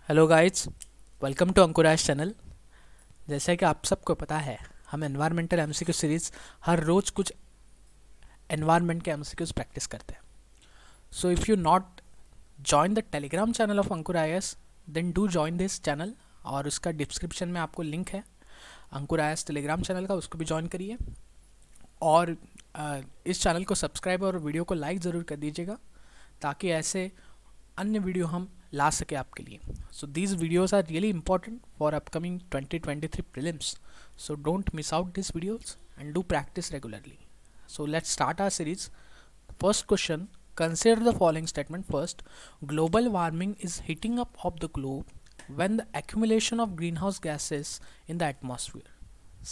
Hello guys, welcome to Ankur's channel. जैसा कि आप सबको पता है, हम एनवायरमेंटल एमसीक्यू सीरीज़ हर रोज़ कुछ एनवायरमेंट के एमसीक्यूज प्रैक्टिस करते हैं। So if you not join the Telegram channel of Ankur IAS, then do join this channel. और उसका डिस्क्रिप्शन में आपको लिंक है अंकुर आईएएस टेलीग्राम चैनल का, उसको भी ज्वाइन करिए। और इस चैनल को सब्सक्राइब और वीडियो को लाइक ज़रूर कर दीजिएगा, ताकि ऐसे अन्य वीडियो हम ला सके आपके लिए। So these videos are really important for upcoming 2023 prelims, so don't miss out these videos and do practice regularly. So let's start our series. First question, consider the following statement. First, global warming is heating up of the globe when the accumulation of greenhouse gases in the atmosphere.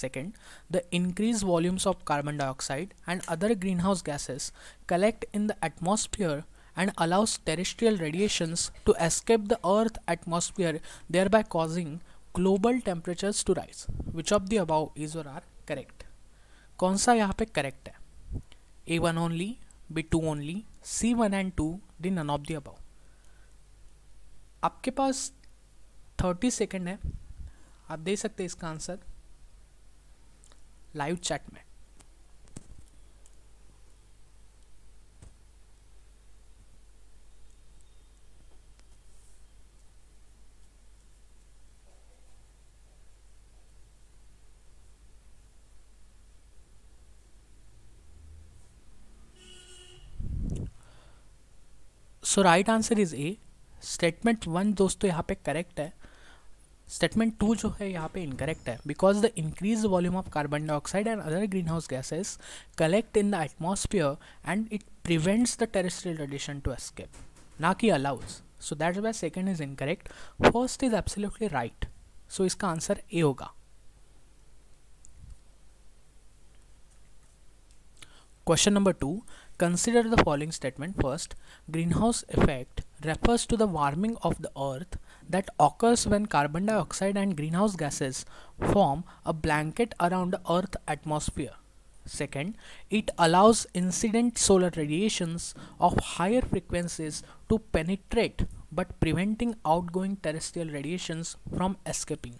Second, the increased volumes of carbon dioxide and other greenhouse gases collect in the atmosphere and allows terrestrial radiations to escape the earth atmosphere, thereby causing global temperatures to rise. Which of the above is or are correct? कौन सा यहाँ पे correct है? A1 only, B2 only, C1 and 2, D none of the above. आपके पास 30 second है, आप दे सकते हैं इसका आंसर लाइव चैट में। So right answer is A. Statement 1 दोस्तों यहाँ पे करेक्ट है। स्टेटमेंट 2 जो है यहाँ पे इनकरेक्ट है, because the increase volume of carbon dioxide and other green house gases collect in the atmosphere and it prevents the terrestrial radiation to escape, ना कि allows. So that's why second is incorrect. First is absolutely right. So इसका answer A होगा। Question number 2. Consider the following statement. First, greenhouse effect refers to the warming of the earth that occurs when carbon dioxide and greenhouse gases form a blanket around the earth atmosphere. Second, it allows incident solar radiations of higher frequencies to penetrate but preventing outgoing terrestrial radiations from escaping.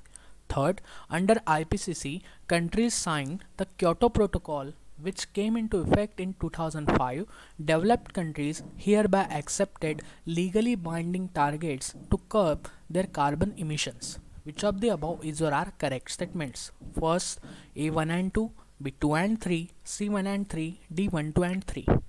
Third, under IPCC, countries signed the Kyoto Protocol, which came into effect in 2005. Developed countries hereby accepted legally binding targets to curb their carbon emissions. Which of the above is or are correct statements? First, A1 and 2, B2 and 3, C1 and 3, D1, 2 and 3.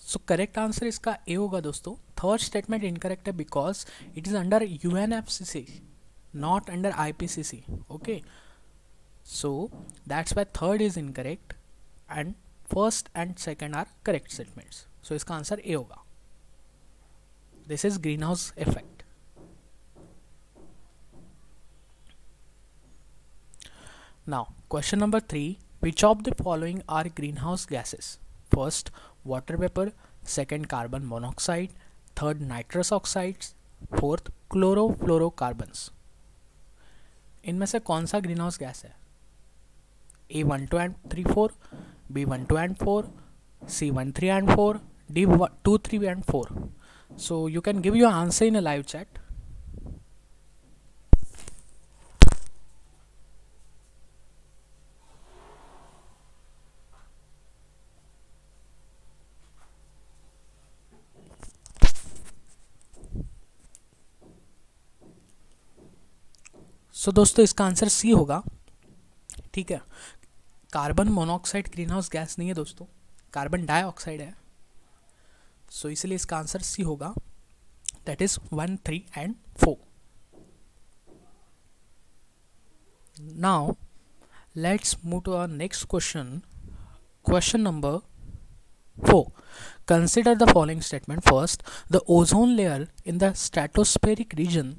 So correct answer इसका A होगा दोस्तों। Third statement incorrect है, because it is under UNFCCC, not under IPCC. Okay, so that's why third is incorrect and first and second are correct statements. So इसका answer A होगा। This is green house effect. Now question number 3. Which of the following are green house gases? First, water vapor. Second, carbon monoxide. Third, nitrous oxides. Fourth, chlorofluorocarbons. इनमें से कौन सा green house gas है? A1 2 and 3 4, B1 2 and 4, C1 3 and 4, D2 3 and 4. So you can give your answer in a live chat. सो दोस्तों इसका answer C होगा। ठीक है, carbon monoxide green house gas नहीं है दोस्तों, कार्बन डाइऑक्साइड है। सो इसलिए इसका आंसर सी होगा, that is 1 3 and 4. Now let's move to our next question. Question number 4. Consider the following statement. First, the ozone layer in the stratospheric region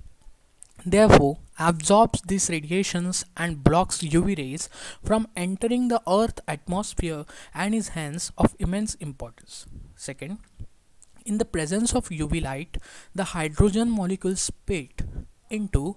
therefore absorbs these radiations and blocks UV rays from entering the Earth atmosphere and is hence of immense importance. Second, In the presence of UV light, the hydrogen molecules into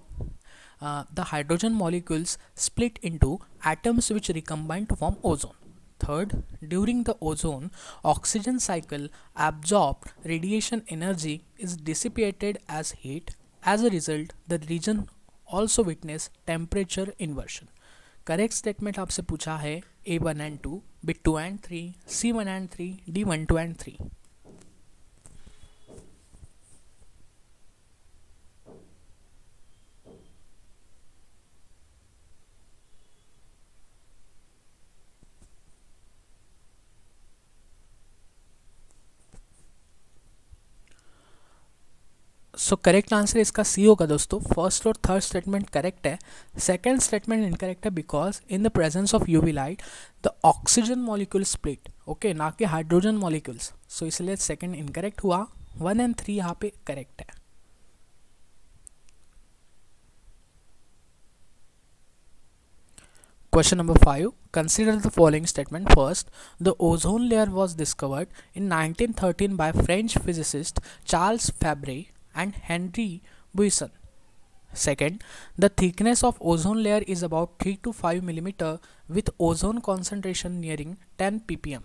split into atoms which recombine to form ozone. Third, during the ozone oxygen cycle, absorbed radiation energy is dissipated as heat. As a result, the region also witness temperature inversion. Correct statement आपसे पूछा है A1 and 2, B2 and 3, C1 and 3, D1, 2 and 3. So correct answer इसका सी होगा दोस्तों. First और third statement correct है. Second statement incorrect है because in the presence of UV light the oxygen molecule split, okay, ना कि हाइड्रोजन मॉलिक्यूल्स. सो इसलिए second incorrect हुआ. 1 and 3 यहाँ पे करेक्ट है. Question number 5. Consider the following statement. First, the ozone layer was discovered in 1913 by French physicists Charles Fabre and Henri Buisson. Second, the thickness of ozone layer is about 3 to 5 millimeter with ozone concentration nearing 10 ppm.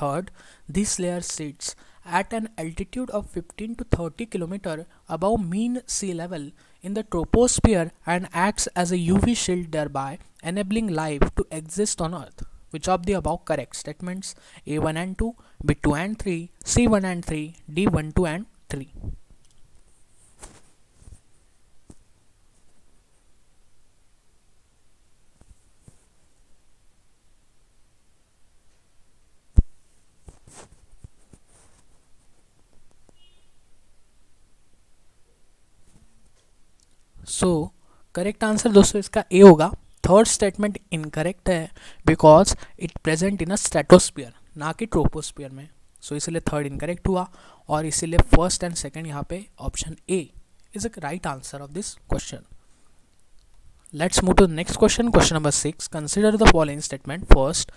Third, this layer sits at an altitude of 15 to 30 km above mean sea level in the troposphere and acts as a UV shield, thereby enabling life to exist on Earth. Which of the above correct statements? A1 and 2, B2 and 3, C1 and 3, D1, 2 and 3. So correct answer दोस्तों इसका A होगा. Third statement incorrect है because it present in a stratosphere, ना कि troposphere में. सो इसलिए third incorrect हुआ और इसीलिए फर्स्ट एंड सेकंड यहाँ पे option A is a right answer of this question. Let's move to the next question. Question number 6. Consider the following statement. First,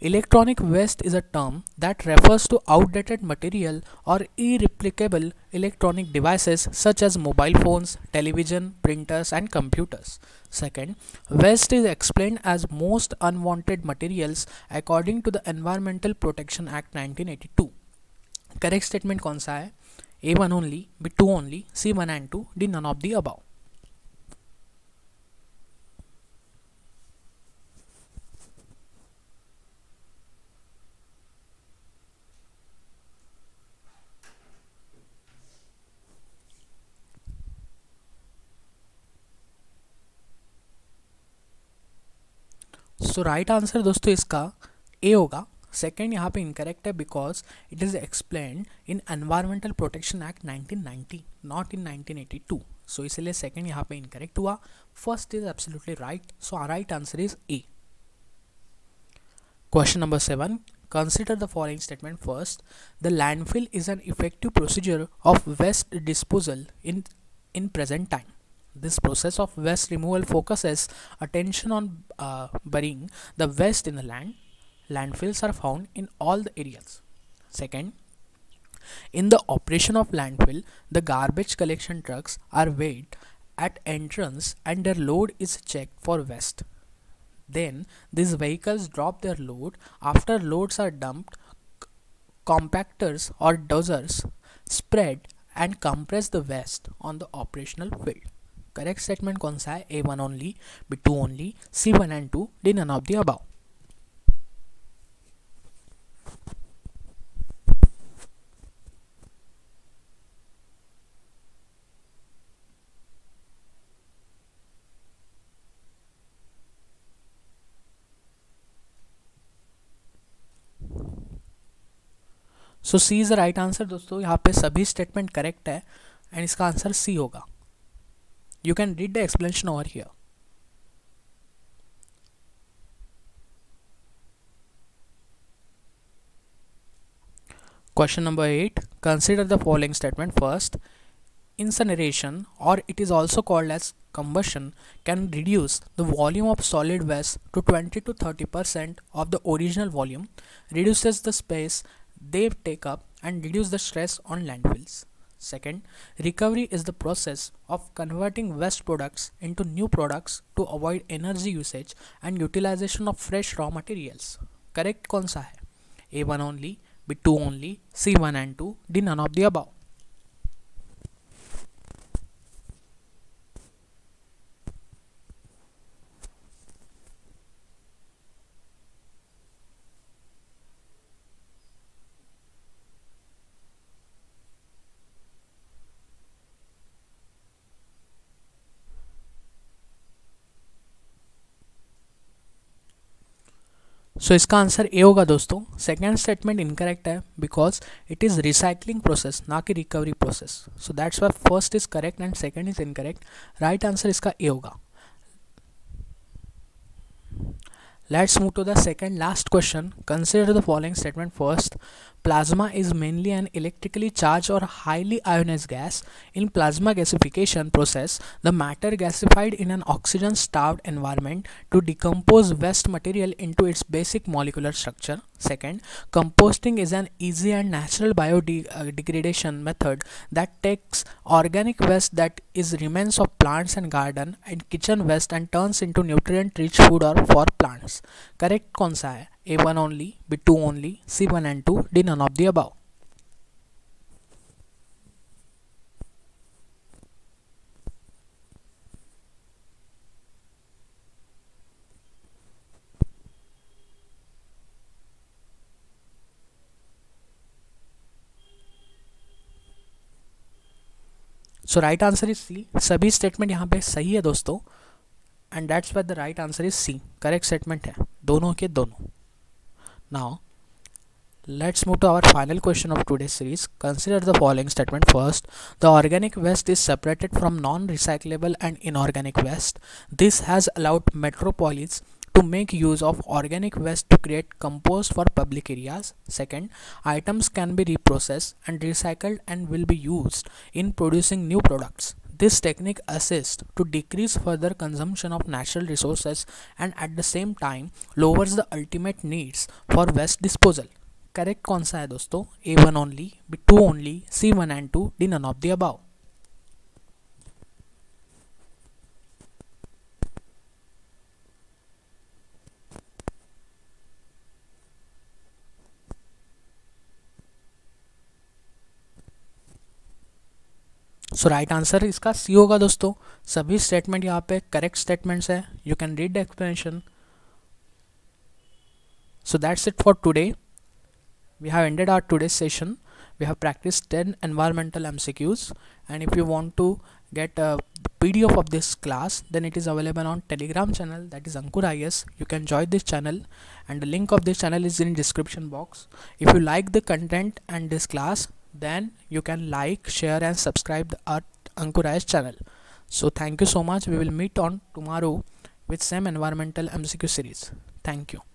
electronic waste is a term that refers to outdated material or irreplicable electronic devices such as mobile phones, television, printers, and computers. Second, waste is explained as most unwanted materials according to the Environmental Protection Act 1982. Correct statement कौन सा है? A1 only, B2 only, C1 and 2, D none of the above. So right answer दोस्तों इसका A होगा. Second यहाँ पे incorrect है because it is explained in environmental protection act 1990, not in 1982. सो इसलिए सेकेंड यहाँ पे इनकरेक्ट हुआ. First is absolutely right. So right answer is A. Question number 7. Consider the following statement. First, the landfill is an effective procedure of waste disposal in present time. This process of waste removal focuses attention on burying the waste in the land. Landfills are found in all the areas. Second, in the operation of landfill, the garbage collection trucks are weighed at entrance and their load is checked for waste. Then these vehicles drop their load. After loads are dumped, compactors or dozers spread and compress the waste on the operational field. Correct statement कौन सा है? A1 only, B2 only, C1 and 2, D none of the above. So C is the right answer दोस्तों. यहाँ पे सभी statement correct है and इसका answer C होगा. You can read the explanation over here. Question number 8. Consider the following statement. First, incineration, or it is also called as combustion, can reduce the volume of solid waste to 20 to 30% of the original volume, reduces the space they take up, and reduce the stress on landfills. Second, recovery is the process of converting waste products into new products to avoid energy usage and utilization of fresh raw materials. Correct कौन सा है? A1 only, B2 only, C1 and 2, D none of the above. सो इसका answer A होगा दोस्तों. Second statement incorrect है because it is recycling process, ना कि recovery process. So that's Y first is correct and second is incorrect. Right answer इसका A होगा. Let's move to the second last question. Consider the following statement first. Plasma is mainly an electrically charged or highly ionized gas. In plasma gasification process, the matter gasified in an oxygen-starved environment to decompose waste material into its basic molecular structure. Second, composting is an easy and natural biodegradation method that takes organic waste that is remains of plants and garden and kitchen waste and turns into nutrient-rich food or for plants. Correct कौन सा है? A1 only, B2 only, C1 and 2, D none of the above. So right answer is C. सभी statement यहाँ पे सही है दोस्तों, and that's why the right answer is C. Correct statement है दोनों के दोनों. Now let's move to our final question of today's series. Consider the following statement first. The organic waste is separated from non-recyclable and inorganic waste. This has allowed metropolis to make use of organic waste to create compost for public areas. Second, items can be reprocessed and recycled and will be used in producing new products. This technique assists to decrease further consumption of natural resources and at the same time lowers the ultimate needs for waste disposal. Correct कौन सा है दोस्तों? A1 only, B2 only, C1 and 2, D none of the above. So right answer इसका सी होगा दोस्तों. सभी statement यहाँ पे करेक्ट स्टेटमेंट्स है. You can read the explanation. So that's it for today. We have ended our today's session. We have practiced 10 environmental MCQs, and if you want to get a PDF of this class, then it is available on Telegram channel, that is Ankur IS. You can join this channel and the link of this channel is in description box. If you like the content and this class, then you can like, share and subscribe our Ankur IS channel. So thank you so much. We will meet on tomorrow with same environmental MCQ series. Thank you.